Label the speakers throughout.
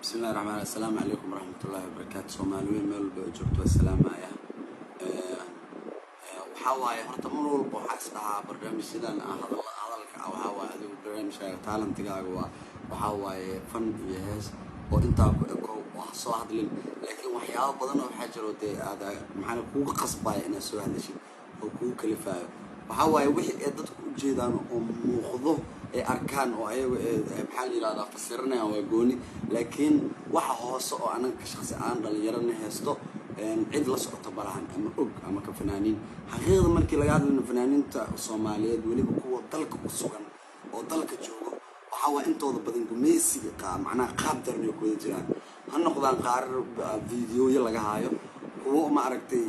Speaker 1: بسم الله الرحمن الرحيم. السلام عليكم ورحمة الله وبركاته. Soomaaliyeed meel walba joogto salaamaya waxa waaye horta mar walba waxa isdhahaa barnaamijyadan hadalka waxa waaye adigu barnaamijka talantigaaga waxa waaye fan iyo hees oo inta ku wax soo hadlin laakiin waxyaabo badan oo waxa jiro aad maxaan kugu qasbay inaad soo hadashid oo kugu kalifaayo waxa waaye wixii ay dadku u jeedaan oo muuqdo ee arkaan oo ayagu maxaa yiraahdaa fasirnaa waa gooni laakiin waxa hoose oo anaga shakhsi aan dhalinyarana heesto cid la socoto barahan ama og ama ka fanaaniin xaqiiqda markii laga hadlayo fanaaniinta Soomaaliyeed waliba kuwa dalka ku sugan oo dalka joogo waxa waa intooda badan gumeysiga macnaha qaab darnay ku jiraan ha noqdaan qaar fiidiyoyo laga haayo kuwa ma aragtay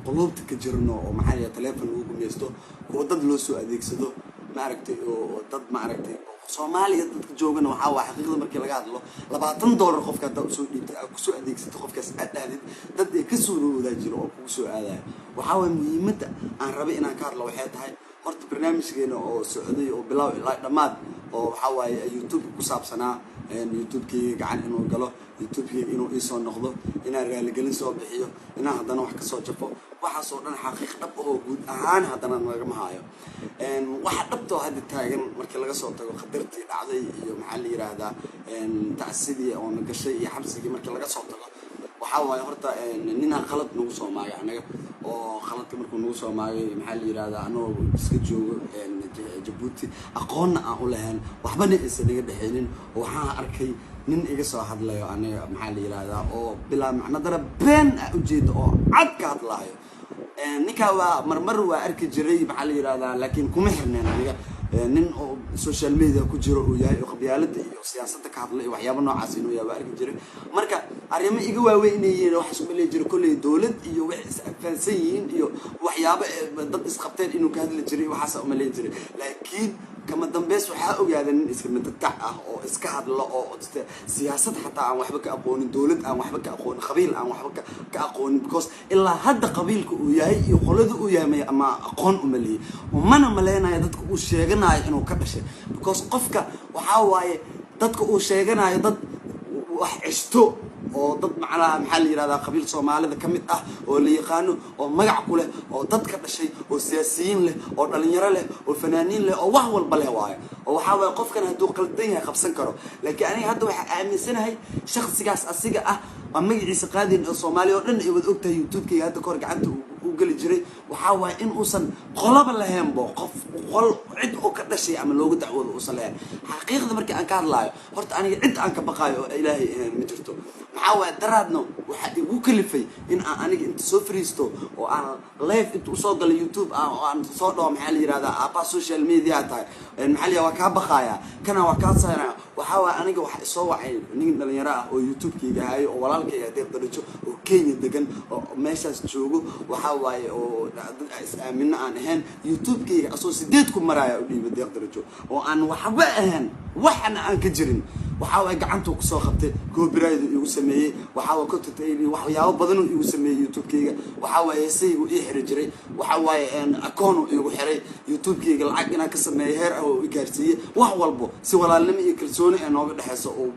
Speaker 1: qolobta ka jirno oo maxaa yahay telefoon ugu gumeysto kuwa dad loo soo adeegsado ma aragtay oo dad ma aragtay Soomaaliya dadka joogana waxa waa xaqiiqda markii laga hadlo $20 qofka dad soo dhiibtay ku soo adeegsato qofkaas aadadid dad ay ka soo roodaa jiro oo ku soo aadayo waxa waa muhiimada aan rabay inaan ka hadlo waxay tahay horta barnaamijkeena oo socday oo bilow ilaa dhamaad oo waxa waaye YouTube ku saabsanaa YouTube-kii gacan inuu galo YouTube-kii inuu isoo noqdo inaan raali gelin soo bixiyo inaan hadana wax ka soo jafo waxa soo dhan xaqiiq dhab oo guud ahaan hadana naga maayo waxa dhabto hadda taagan markii laga soo tago qadartii dhacday iyo maxaa la yiraahdaa tacsidii oo nagashay iyo xabsigii markii laga soo tago waxa waaye horta nina qalad nagu soo maagay anaga oo qaladka markuu nagu soo maagay maxaa la yiraahdaa anoo iska joogo Djibouti aqoonna aan u lahayn waxbana aysan naga dhaxaynin waxaan arkay nin iga soo hadlayo aniga maxaa la yiraahdaa oo bilaa macna dara been u jeedo oo cad ka hadlayo ninka waa marmar waa arki jiray maxaa la yiraahdaa laakiin kuma xirneen aniga nin oo social media ku jiro oo yahay qabyaalada iyo siyaasadda ka hadlay waxyaabo noocaas inuu yahay arki jiray marka arrimo iga waaweynayeen wax soo meelay jiro kulay dawlad iyo wax isfahansan yihiin iyo waxyaabo dad isqabteen inuu ka hadli jiray waxaas u meelay jiray laakiin kama dambeys waxa ogaadeen in iska midtac ah oo iska hadlo oo siyaasad xataa aan waxba ka aqoonin dawlad aan waxba ka aqoonin qabiil aan waxba ka aqoonin because ilaa hadda qabiilku uu yahay iyo qolada uu yahay ama aqoon u maleeyay mana maleynaya dadku uu sheeganayo inuu ka dhashay because qofka waxa waaye dadku uu sheeganayo dad wax cisto oo dad macnaha maxaa la yiraahdaa qabiil Soomaalida kamid ah oo la yaqaano oo magac ku leh oo dad ka dhashay oo siyaasiyiin leh oo dhalinyaro leh oo fanaaniin leh oo wax walba leh waaye oo waxa way qofkan haduu qaldan yahay qabsan karo laakiin aniga hadda waxa aaminsanahay shakhsigaas asiga ah ama magaciisa qaadin oo Soomaaliya oo dhan ay wada ogtahay YouTube-ka hadda kor gacanta u gali jiray waxa way in uusan qolaba lahayn qof qol cid oo ka dhashay ama loogu dacwado uusan lahayn xaqiiqda markii aan ka hadlayo horta aniga cid aan ka baqayo ilaahay ma jirto maxaa waa daraadno waxa igu kalifay in aan aniga inta soo fariisto oo aan live inta soo galay YouTube aan soo dhaw maxaa la yiraahdaa apa social media tahay maxaa la waa ka baqaya kana waa ka saaraya waxa waa aniga waxa soo wacay nin dhalinyaro ah oo YouTube-kiga hayo oo walaalkay adeer darajo oo Kenya degan oo meeshaas joogo waxa waaye oo dad is aamin aan ahayn YouTube-kiga asoo 8 ku maraya u dhiibay adeer darajo oo aan waxba ahayn waxna aan ka jirin waxa way gacanta ku soo qabtay copyright igu sameeyay waxa waa content waxyaabo badan oo igu sameeyay YouTube-kiga waxa way saygu ii xiri jiray waxa way account igu xiray YouTube-kiga lacag inaan ka sameeyo heer ah oo gaarsiiyay wax walbo si walaalnimo iyo kalsooni ay nooga dhaxayso oo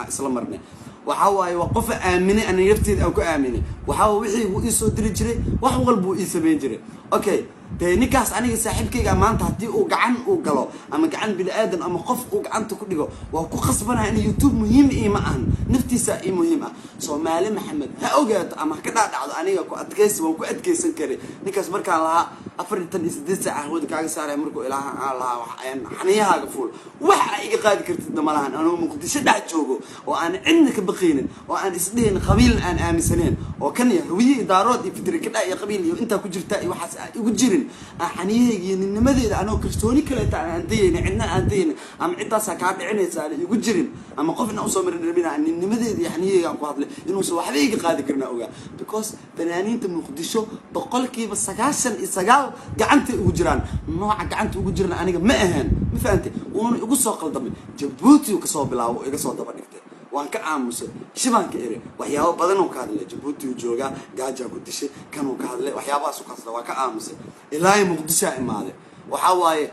Speaker 1: isla marnay waxa waaye qof aaminay aan nafteed aan ku aaminay waxa wixii uu soo diri jiray wax walba uu sameyn jiray okay ninkaas aniga saaxiibkayga maanta hadii uu gacan uu galo ama gacan bil aadan ama qof uu gacanta ku dhigo waa ku qasbanahay in YouTube muhiim ma ahan naftiisa ay muhiim ah Soomaali Maxamed ha ogaato ama ka dhaadhacdo aniga ku adkaysi waan ku adkaysan karay ninkaas markaan lahaa 48 saac wada kaaga saaray markuu ilaaha aan lahaa waxaan xaniyahaaga fuul waxa iga qaadi kartid malahan anoo Muqdisho dhac joogo oo aan cidna ka baqaynin oo aan isdheen qabiil aan aaminsaneen oo kan yahay daarood iyo fitri ka dhac qabiil iyo inta ku jirta iyo waxaas igu jirin xaniyahayga nimadeeda anoo kalsooni kale aan deeyay cidna aan deeyay ama cidaas ka dhicinaysa igu jirin ama qofna u soo marin rabina nimadeeda xaniyahayga aan ku hadlay inuu soo waxba iga qaadi karna ogaa because fanaaniinta Muqdisho boqolkiiba 99 gacanta ugu jiraan nooca gacanta ugu jirna aniga ma ahaan ma fahamtay oo ugu soo qaldamay Djibouti ka soo bilaabo iga soo daba dhigtay waan ka aamusay shibanka ere waxyaabo badan oo ka hadlay Djibouti jooga gaaja ku dishay kan uu ka hadlay waxyaabahaas oo kasla waa ka aamusay ilaa Muqdisho imaaday waxa waaye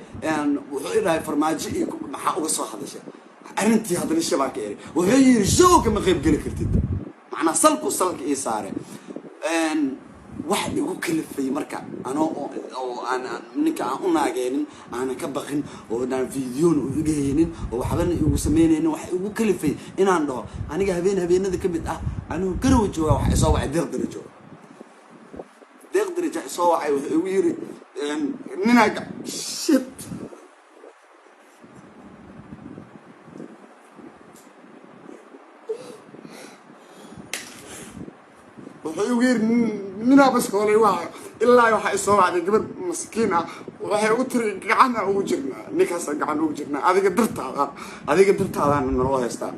Speaker 1: wuxuu ilaahay farmaajo iyo maxaa uga soo hadashay arrintii haddana shabaaka eri wuxuu yiri showga ma qayb geli kartid macnaa salka ii saare wax igu kalifay marka anoo oo aan ninka aan u naageenin aan ka baqin oo aan video u igaynin oo waxbana igu sameeyeen wax igu kalifay inaan dhaho aniga habeenada kamid ah anuu garow jooga wax soo wacay deeqdarajo soo wacay wuxuu igu yiri ninaaga shit wuxuu igu yiri ninaa bas qoolay waa ilaa waxa soo wacday gabadh maskiin ah waxay u tiri gacan ugu jirnaa ninkaas gacan ugu jirnaa adiga dartaada naloo haystaa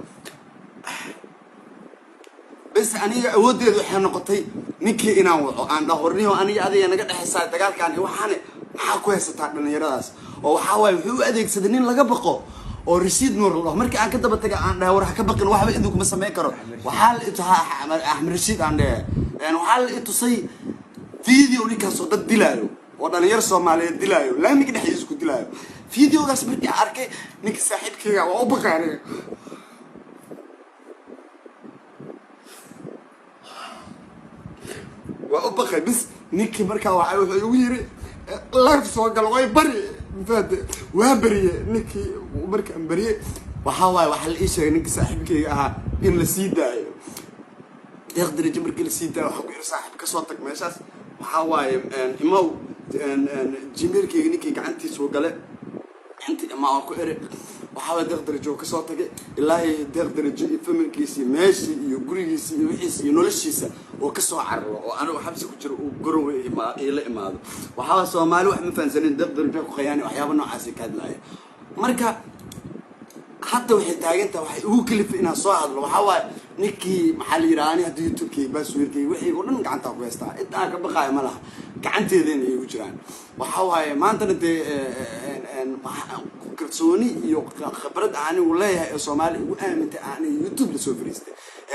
Speaker 1: bas aniga awoodeedu waxay noqotay ninkii inaan waco aan dhaqorniyo aniga adiga naga dhaxaysaa dagaalkan waxaan maxaa ku haysataa dhalinyaradaas oo waxa waay wuxuu u adeegsaday nin laga baqo oo rasiid nuur Allah markii aan ka daba tagay aan dhahay war ka baqin waxba idinku ma sameey karo waxa la itaha Ahmed Rashid aan dhahay waxa la itusay video ninkaas oo dad dilaayo oo dhalinyar Soomaaliyeed dilaayo laamiga dhexdiisa ku dilaayo videogaas markii aan arkay ninka saaxiibkayga waa u baqaanay waa u baqay bis ninkii markaa waxa wuxuu igu yiri live soo gal way bari fade waa bariye ninkii markaan bariye waxa la ii sheegay ninka saaxiibkayga ahaa in la sii daayo deeqdarajo markii la sii daayo waxa ku yiri saaxiib ka soo tag meeshaas waxa imaw jimeelkayga ninkii gacantiisa soo gale intii ma ku ere waxa deeqdarajo ka soo tagay ilaahay deeqdarajo iyo familkiisa meeshii iyo gurigiisa iyo wixiisa iyo noloshiisa oo ka soo carro oo anigu xabsi ku jiro oo garow ila imaado waxa Soomaali wax ma fahansanin deeqdarajo ku qayaani waxyaabo noocaas ka hadlaya marka hatta waxay taageenta waxay ugu kalifay inaan soo hadlo waxa ninkii maxaa la yiraahdaa hadii YouTube-kii baasweerkii wixii oo dhan gacanta ku haystaa inta ka baqaay ma laha gacanteedana ay ugu jiraan waxa maanta kalsooni iyo khibrad aan u leeyahay Soomaali ugu aamintay aan YouTube la soo fariistay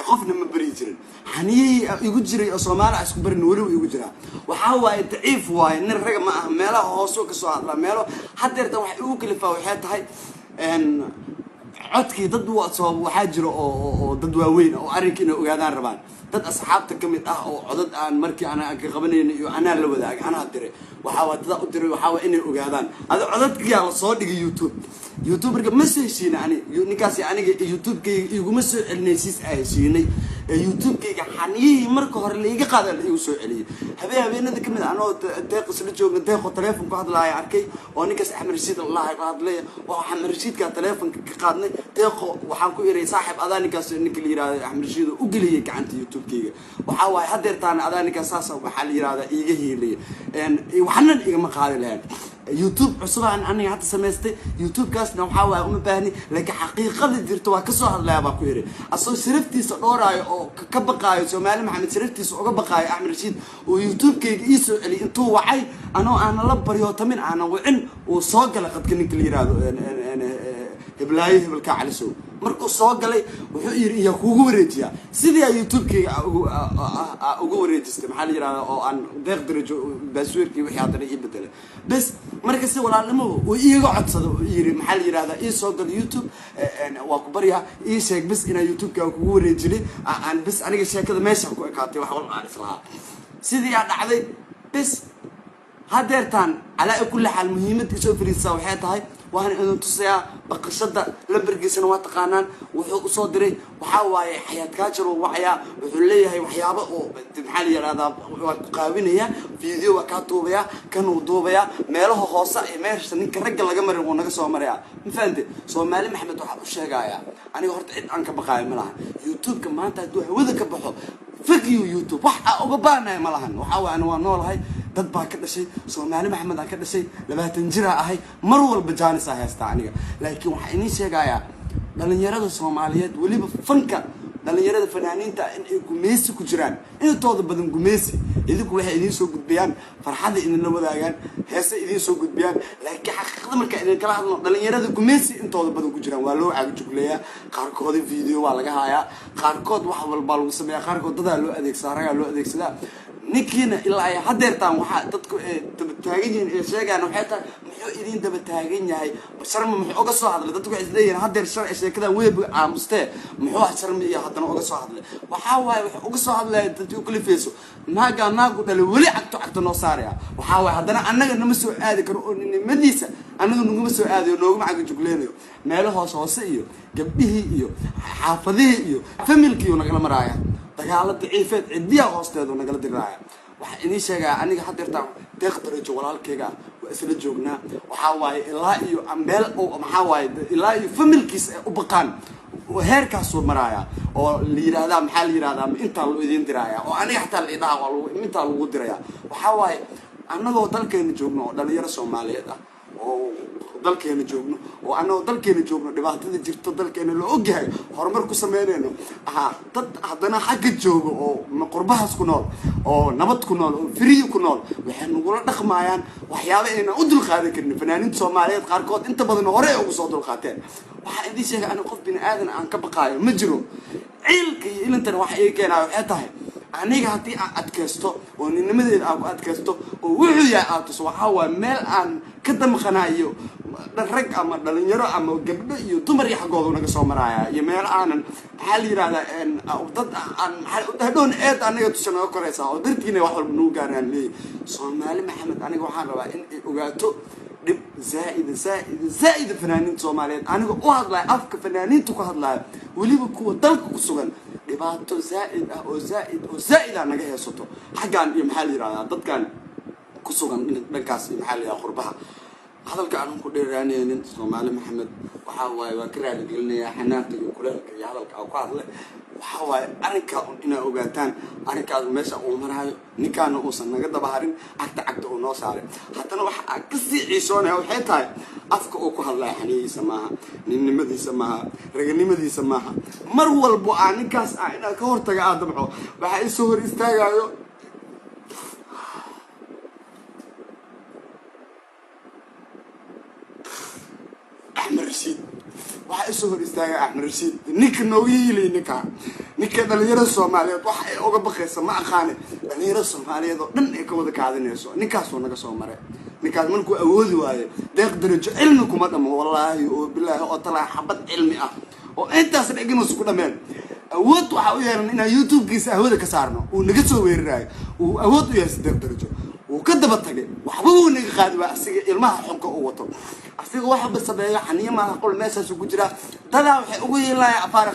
Speaker 1: qofna ma bari jirin xaniyay igu jiray Soomaali isku barin wali igu jira waxa daciif waay nin rag ma ah meelaha hoos ka soo hadla meelo hadeerta wax ugu kalifaa waxay tahay codkii dad waxaa jiro oo dad waaweyn oo arrinkiina ogaadaan rabaan dad asxaabta kamid ah oo codad aan markii ana ka qabanayno iyo ana la wadaag ana diray waxa dad u diray waxa inay ogaadaan ada codadkii la soo dhigay YouTube marka ma soo heshiina ani ninkaasi aniga YouTube-kayga iguma soo celinaysiis ay heshiinay YouTube-kayga xaniyay marka hore la iga qaaday la igu soo celiyay habeenada kamid ah anoo deeq isla joogna deeqo telefoon ku hadlaaya arkay oo ninkaas Ahmed Rashid Allah ka hadlay oo Ahmed Rashid ka telefoon ka qaadnay deeqo waxaan ku iray saaxiib adaanikaas ninka la yiraahdo Ahmed Rashid u galiyay gacanta YouTube-kayga waxa hadeertaan adaanikaas saas waxa la yiraahdaa iga heelay waxna igama qaadi lahayn YouTube cusubaan aniga hadda sameystay YouTube kaasna waxa uma baahni laakiin xaqiiqada jirto waa ka soo hadlaya baa ku yiri asoo sharaftiisa dhoorayo oo ka baqaayo Soomaali Maxamed sharaftiisa uga baqaayo Ahmed Rashid oo YouTube-kayga ii soo celi intuu wacay anoo aan la baryo tamin aan wicin oo soo gala qadka ninka la yiraahdo heblaay hebelka calisow markuu soo galay wuxuu yiri iyo kuugu wareejiya sidii YouTube-kayga ugu wareejistay maxaa la yiraahdaa oo aan deeqdarajo baasweerkii wixii hadda ii bedelay bas marka si walaalnimo oo iiga codsado yiri maxaa la yiraahdaa ii soo gal YouTube waa ku bariya ii sheeg bas ina YouTube-kaaga kuugu wareejilay aan bas aniga sheekada meesha ku ekaatay wax walba aan islahaa sidii aa dhacday bas hadeertaan ala kulli xal muhiimad soo fariisa waxay tahay waan inuu tusayaa baqashada lambarkiisana waa taqaanaan wuxuu soo diray waxa xayaat ka jiro wacya wuxuu leeyahay waxyaabo oo maxaa la yiraahdaa waa ku qaabinaya video waa ka duubaya kan uu duubaya meelaha hoose ee meesha ninka rag laga marin oo naga soo maraya ma fahamtay Soomaali Maxamed waxa uu sheegaya aniga horta cid aan ka baqaay ma laha YouTube-ka maanta haduu hawada ka baxo فيديو يوتيوب waxa uga baanay malahan waxa waan noolahay dad baa ka dhashay Soomaali Maxamed aan ka dhashay 20 jir ahay mar walba jaanis ah haysta aniga laakiin waxa inii sheegaya dhalinyarada Soomaaliyeed waliba fanka dhalinyarada fanaaniinta in ay gumeesi ku jiraan intooda badan gumeesi idinku waxay idin soo gudbiyaan farxada idin la wadaagaan heesa idin soo gudbiyaan laakiin xaqiiqada marka idin kala hadlo dhalinyarada gumeesi intooda badan ku jiraan waa loo caag jugleeyaa qaarkood video waa laga hayaa qaarkood wax walba lagu sameeyaa qaarkood dad loo adeegsadaa raga loo adeegsadaa ninkiina ilaa ay hadeertaan waxaa dadku daba taagan yihiin ee sheegaan waxay tahay muxuu idin daba taagan yahay sharmi muxuu uga soo hadlay dadku waxay isleeyihiin hadeer sharci sheekadan weeb aamustee muxuu sharmi iyo haddana uga soo hadlay waxaa waaye wuxuu uga soo hadlaya dadku kala feeso naagu dhalay weli cagto noo saaraya waxaa waaye haddana annaga nama soo aadi karo oo nimadiisa annaga naguma soo aadayo nooguma caga jugleenayo meelo hoose iyo gabdhihii iyo xaafadihii iyo familkii nagala maraaya dagaalo daciifeed cidiyaa hoosteedu nagala diraaya waxaa inii sheegaa aniga hadeertaan deeq darajo walaalkayga waa isla joognaa waxaa waaye ilaa iyo meel maxaa waaye ilaa iyo familkiisa ay u baqaan heerkaasuu maraaya oo la yidhaahdaa maxaa la yidhahdaa intaa loo idin diraaya oo aniga xataa la idhaha intaa lagu diraya waxaa waaye annagoo dalkeena joogno oo dhalinyaro soomaaliyeed ah oo dalkeena joogno oo annagoo dalkeena joogno dhibaatada jirto dalkeena loo ogyahay horumar ku sameynayno dad haddana xagga jooga oo qurbahaas ku nool oo nabad ku nool oo firiyo ku nool waxay nagula dhaqmayaan waxyaaba ayna u dulqaadan karin fanaaniinta soomaaliyeed qaarkood inta badan hore ay ugu soo dulqaateen waxaa idin sheegay aniga qof bini aadan aan ka baqaayo ma jiro ciilka iyo ilintana waxa ii keenayo waxay tahay aniga haddii aan adkaysto oo ninnimadeeda aan ku adkaysto oo wuxuu yahay aad tuso waxaa waaye meel aan ka damqanayo rag ama dhalinyaro ama gabdho iyo dumar iyo xaggooda naga soo maraaya iyo meel aanan maxaa la yidhahdaa dad aan hadhown eed aniga tusha naga koraysaa oo dartiina wax walba nagu gaaraan leeyahy Soomaali Maxamed aniga waxaan rabaa in ay ogaato dhib zaa'ida fanaaniinta Soomaaliyeed aniga u hadlaya afka fanaaniinta ku hadlaya weliba kuwa dalka ku sugan dhibaato zaa'id naga heesato xaggan iyo maxaa la yidhahdaa dadkan ku sugan dhankaas iyo maxaa la yidhahdaa qurbaha hadalka aan ku dheeraanaynin Soomaali Maxamed waxaa waaye waa ka raali gelinayaa xanaaqda iyo kuleelka iyo hadalka aan ku hadlay waxaa waaye arrinkaa inaa ogaataan arrinkaas meesha uu maraayo ninkaana uusan naga dabaharin cagta uu noo saaray haddana waxa aan kasii ciisoonaya waxay tahay afka uu ku hadlaya xaniyihiisa maaha ninnimadiisa maaha raganimadiisa maaha mar walbo aan ninkaas inaa ka hortaga damco waxaa isoo hor istaagayo waxaa isoo hor istaaga Axmed Rashiid ninka noogu yiilay ninka dhalinyarada Soomaaliyeed waxa ay uga baqaysa ma aqaan dhalinyarada Soomaaliyeed oo dhan ay ka wada kaadanayso ninkaas oo naga soo maray ninkaas markuu awoodi waayo deeq darajo cilmi kuma dhamo wallaahi oo bilaahi oo talaa xabad cilmi ah oo intaas dhigin isku dhameen awood waxa u yeelan in YouTube-kiisa ahwada ka saarno uu naga soo weerarayo uu awood u yeesay deeq darajo uu ka daba tagay waxba uu naga qaadi waa asiga ilmaha xunka uu wato asiga waxa basabeeyo xaniimaha qol meeshaas ku jira dadaa waxay ugu yeelayaan afaar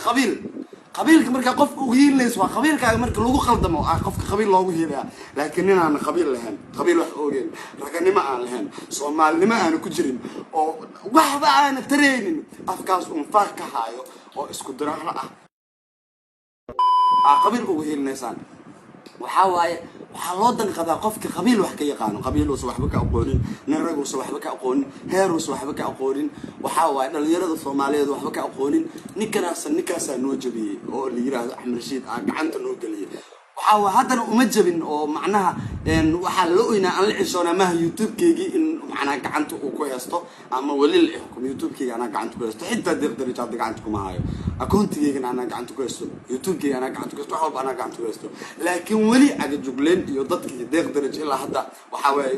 Speaker 1: qabiilka marka qof ugu yeelayso waa qabiilkaaga marka lagu qaldamo qofka qabiil loogu yeelaya laakiin inaan qabiil lahayn qabiil wax oogeen raganimo aan lahayn Soomaalinimo aan ku jirin oo waxba aan tareenin afkaas faaq ka haayo oo isku diraahla qabiil ugu yeelaysaan waxaa waaye waxaa loo danqadaa qofka qabiil wax ka yaqaano qabiiluusa waxba ka aqoonin nin raguusa waxba ka aqoonin heeruusa waxba ka aqoonin waxaa waaye dhalinyarada Soomaaliyeed waxba ka aqoonin ninkaasaa noo jabiyey oo la yiraahdo Axmed Rashiid gacanta noo geliyay waxaa waa haddana uma jabin oo macnaha waxaa la oynaa aan la cishoonaa maaha YouTube-keygii in macnaha gacanta uu ku haysto ama weli la xukum YouTube-keyga anaa gacanta ku haysto xitaa deeq darajo hadda gacanta kuma hayo akoontigeygana anaa gacanta ku haysto YouTube-keyga anaa gacanta ku haysto wax walba anaa gacanta ku haysto laakiin weli agajugleen iyo dadkii deeq darajo ilaa hadda waxaa waaye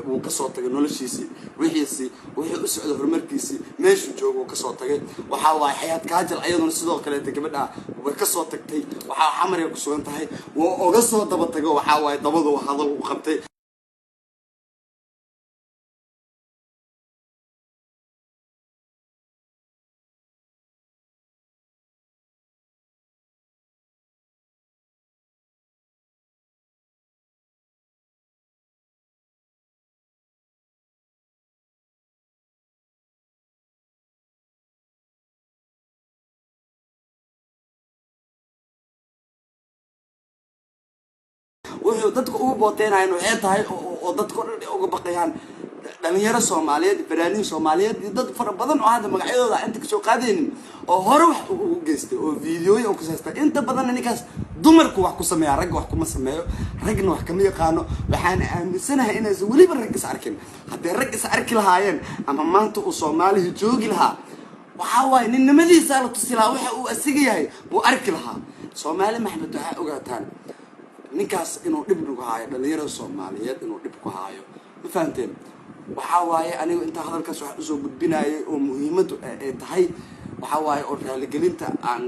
Speaker 1: wuu ka soo tagay noloshiisii wixii u socda horumarkiisii meeshuu joogo uu ka soo tagay waxaa waaye xayaat kaajal ayaduna sidoo kaleeta gabadha way ka soo tagtay waxaa xamaray ku sugan tahay wuu uga soo daba tago waxaa waaye dabadu hadal u qabtay wuxuu dadku ugu booteenayeen waxay tahay oo dadku uga baqayaan dhalinyaro Soomaaliyeed fanaaniin Soomaaliyeed dad fara badan oo hadda magacyadooda inta ka soo qaadeen oo hore wax ugu geystay oo fiidiyoyo ku saystay inta badan ninkaas dumarku wax ku sameeyaa rag wax kuma sameeyo ragna wax kama yaqaano waxaan aaminsanahay inaysan weliba rag is arkin haddii rag is arki lahaayeen ama maanta uu Soomaaliya joogi lahaa waxaa waaye ninnimadiisa la tusi lahaa waxa uu asiga yahay buu arki lahaa Soomaali Maxamed waxa ogaataan ninkaas inuu dhib nagu haayo dhalinyarada Soomaaliyeed inuu dhib ku haayo ma fahanteen waxa waaye anigu inta hadalkaas wax usoo gudbinayay oo muhiimadu ay tahay waxa waaye oo raaligelinta aan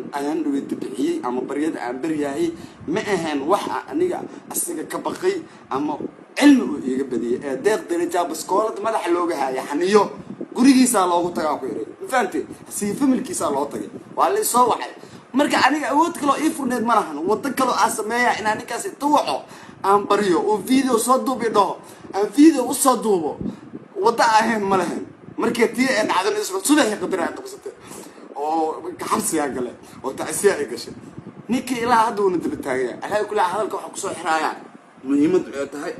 Speaker 1: dhaweyda bixiyay ama baryada aan baryahay ma ahan wax aniga asiga ka baqay ama cilmi uu iga badiyay ee deeq daraja baskoolad madax looga haaya xaniyo gurigiisa loogu tagaa ku yaray ma fahanteen si familkiisa loo tagay waa la soo waxay marka aniga awood kale oo ifurneed ma lahan wada kale oo sameeyaa in ninkaas tuwaco aan bariyo oo video soo duubi dhaho aan video u soo duubo wada ahayn ma lahan markii tii ay dhacday isku subax qadar ay qabsatay oo xabsiga gale oo taasiya ay gashay ninkii ilaa hadda uu dib taagay ahay kula hadalka waxa ku soo xiraaya muhiimadu ay tahay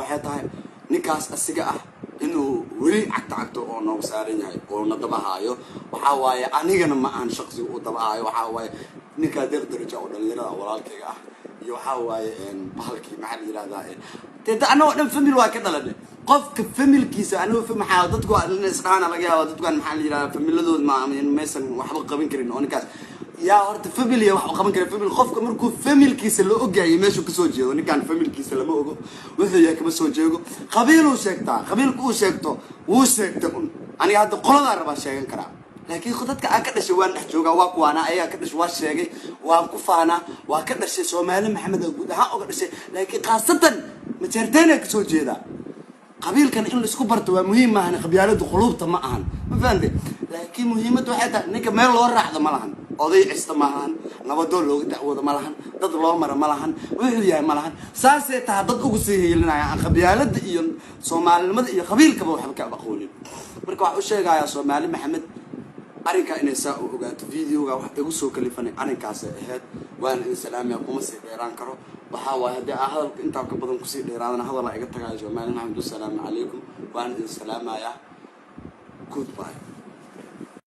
Speaker 1: waxay tahay ninkaas asiga ah inuu weli cagto oo noo saaran yahay oo na dabahaayo waxa waaye anigana ma aan shaqsi u dabahaayo waxa waaye ninka deeq daraja oo dhalinyarada walaalkayga ah iyo waxa waaye bahalkii maxaa yiraahdaa teeda anoo dhan family waa ka dhalanay qofka familkiisa anoo maxaa dadku isdhaana laga yaabo dadkan maxaa yiraahdaa familiadood ma meesan waxba qaban karin oo ninkaas yaa horta family wax qaban kara family qofka markuu familkiisa la ogaayay meeshu ka soo jeedo ninkan familkiisa lama ogo wuxuu yahay kama soo jeego qabiiluu sheegtaa qabiilku uu sheegto wuu sheegta aniga hadda qolada raba sheegan karaa laakiin dadka aan ka dhashay waan dhex joogaa waa kuwaana ayaga ka dhashay waa sheegay waan ku faana waa ka dhashay Soomaali Maxamed guud ahaan uga dhashay laakiin qaasatan ma jeerteen ka soo jeeda qabiilkan in la isku barto waa muhiim maahan qabyaaladu qulubta ma ahan ma fahanteen laakiin muhiimadu waxay tahay ninka meel loo raacdo ma lahan oday cista ma lahan nabadoon looga dacwado ma lahan dad loo mara ma lahan wuxuu yahay ma lahan saasay tahay dad ugu sii heelinaya qabyaalada iyo Soomaalinimada iyo qabiilkaba waxba ka aqoonin marka waxa uu sheegayaa Soomaali Maxamed arinka inay saa u ogaato videoga wax igu soo kalifanay arinkaas ahayd waan in salaamiya kuma sii dheeraan karo waxa waaye hadii hadalka inta ka badan ku sii dheeraadana hadal iga tagaayo Soomaali Maxamed salaamu calaykum waan in salaamaya goodbye